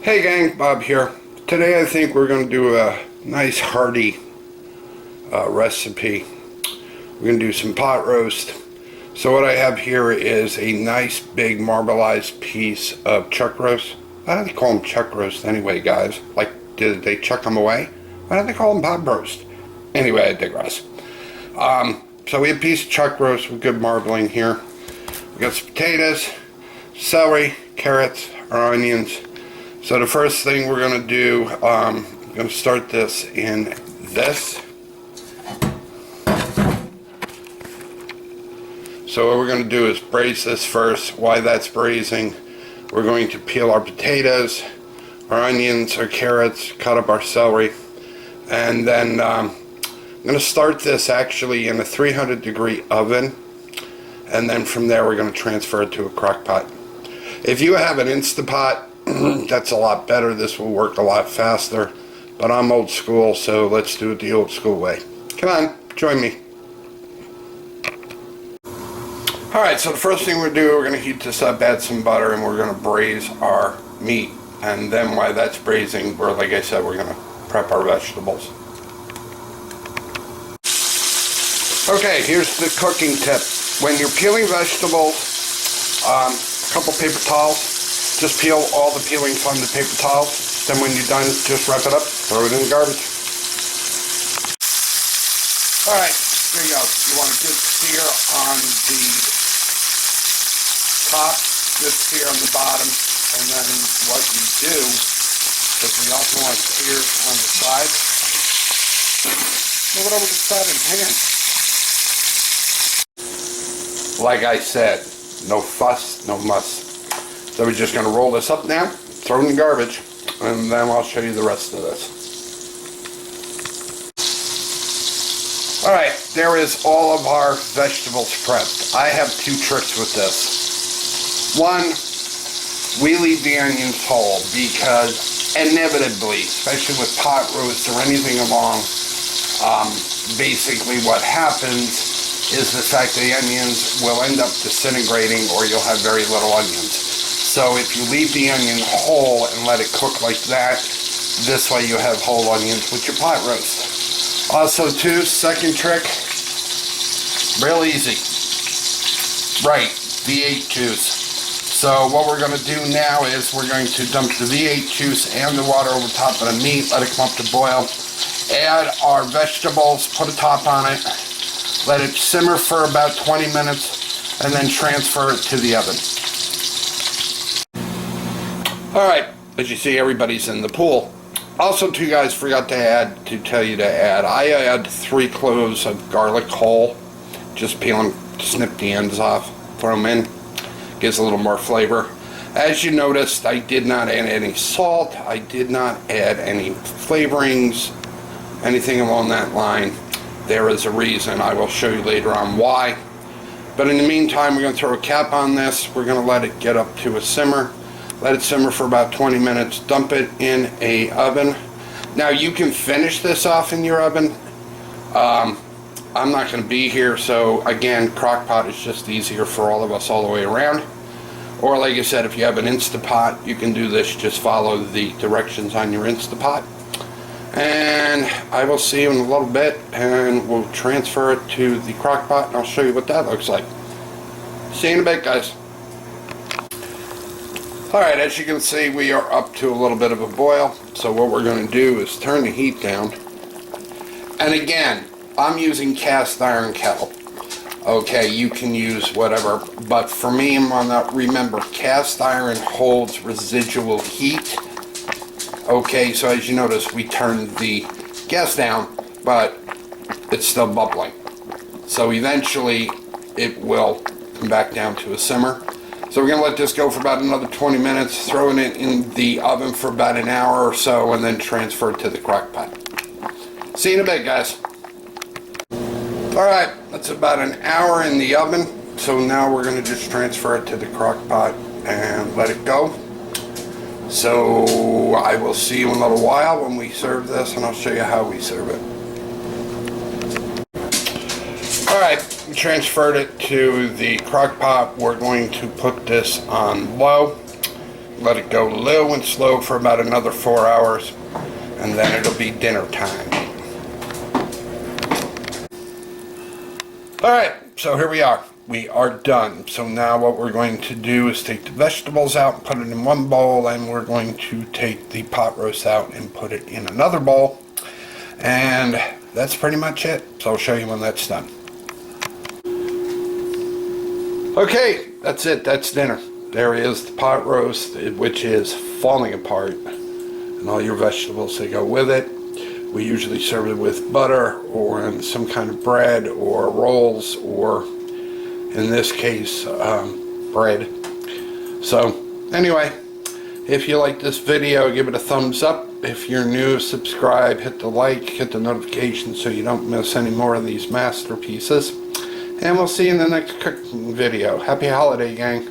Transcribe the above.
Hey gang, Bob here. Today I think we're going to do a nice hearty recipe. We're going to do some pot roast. So what I have here is a nice big marbleized piece of chuck roast. Why do they call them chuck roast anyway, guys? Like, did they chuck them away? Why do they call them pot roast? Anyway, I digress. So we have a piece of chuck roast with good marbling here. We got some potatoes, celery, carrots, our onions. So the first thing we're going to do, I'm going to start this in this. So what we're going to do is braise this first. While that's braising, we're going to peel our potatoes, our onions, our carrots, cut up our celery, and then I'm going to start this actually in a 300-degree oven, and then from there we're going to transfer it to a crock pot. If you have an Instapot, that's a lot better. This will work a lot faster, but I'm old school, so let's do it the old school way. Come on, join me. Alright, so the first thing we're going to do, we're going to heat this up, add some butter, and we're going to braise our meat. And then while that's braising, like I said, we're going to prep our vegetables. Okay, here's the cooking tip. When you're peeling vegetables, a couple paper towels, just peel all the peelings on the paper towels. Then when you're done, just wrap it up, throw it in the garbage. Alright, there you go. You want to just sear on the top, just sear on the bottom, and then what you do, because we also want to sear on the side, move it over to the side of the pan. Like I said, no fuss, no muss. So we're just going to roll this up now, throw it in the garbage, and then I'll show you the rest of this. Alright, there is all of our vegetables prepped. I have two tricks with this. One, we leave the onions whole because inevitably, especially with pot roast or anything along, basically what happens is the fact that the onions will end up disintegrating or you'll have very little onions. So if you leave the onion whole and let it cook like that, this way you have whole onions with your pot roast. Also too, second trick, real easy. Right, V8 juice. So what we're going to do now is we're going to dump the V8 juice and the water over top of the meat, let it come up to boil, add our vegetables, put a top on it, let it simmer for about 20 minutes, and then transfer it to the oven. Alright, as you see, everybody's in the pool. Also, two guys forgot to tell you to add. I add 3 cloves of garlic whole. Just peel them, snip the ends off, throw them in. Gives a little more flavor. As you noticed, I did not add any salt. I did not add any flavorings, anything along that line. There is a reason. I will show you later on why. But in the meantime, we're going to throw a cap on this. We're going to let it get up to a simmer. Let it simmer for about 20 minutes. Dump it in a oven. Now you can finish this off in your oven. I'm not going to be here, so again, crock pot is just easier for all of us all the way around. Or like I said, if you have an Instapot, you can do this. Just follow the directions on your Instapot. And I will see you in a little bit, and we'll transfer it to the crock pot, and I'll show you what that looks like. See you in a bit, guys. Alright, as you can see, we are up to a little bit of a boil. So what we're going to do is turn the heat down. And again, I'm using cast iron kettle. Okay, you can use whatever, but for me, remember, cast iron holds residual heat. Okay, so as you notice, we turned the gas down, but it's still bubbling. So eventually, it will come back down to a simmer. So we're going to let this go for about another 20 minutes, throwing it in the oven for about an hour or so, and then transfer it to the crock pot. See you in a bit, guys. Alright, that's about an hour in the oven. So now we're going to just transfer it to the crock pot and let it go. So I will see you in a little while when we serve this, and I'll show you how we serve it. Alright, we transferred it to the crock pot. We're going to put this on low. let it go low and slow for about another 4 hours, and then it'll be dinner time. Alright, so here we are. We are done. So now what we're going to do is take the vegetables out and put it in one bowl, and we're going to take the pot roast out and put it in another bowl. And that's pretty much it. So I'll show you when that's done. Okay, that's it. That's dinner. There is the pot roast, which is falling apart, and all your vegetables that go with it. We usually serve it with butter or in some kind of bread or rolls, or in this case, bread. So anyway, if you like this video, give it a thumbs up. If you're new, subscribe, hit the like, hit the notification so you don't miss any more of these masterpieces. And we'll see you in the next cooking video. Happy holiday, gang.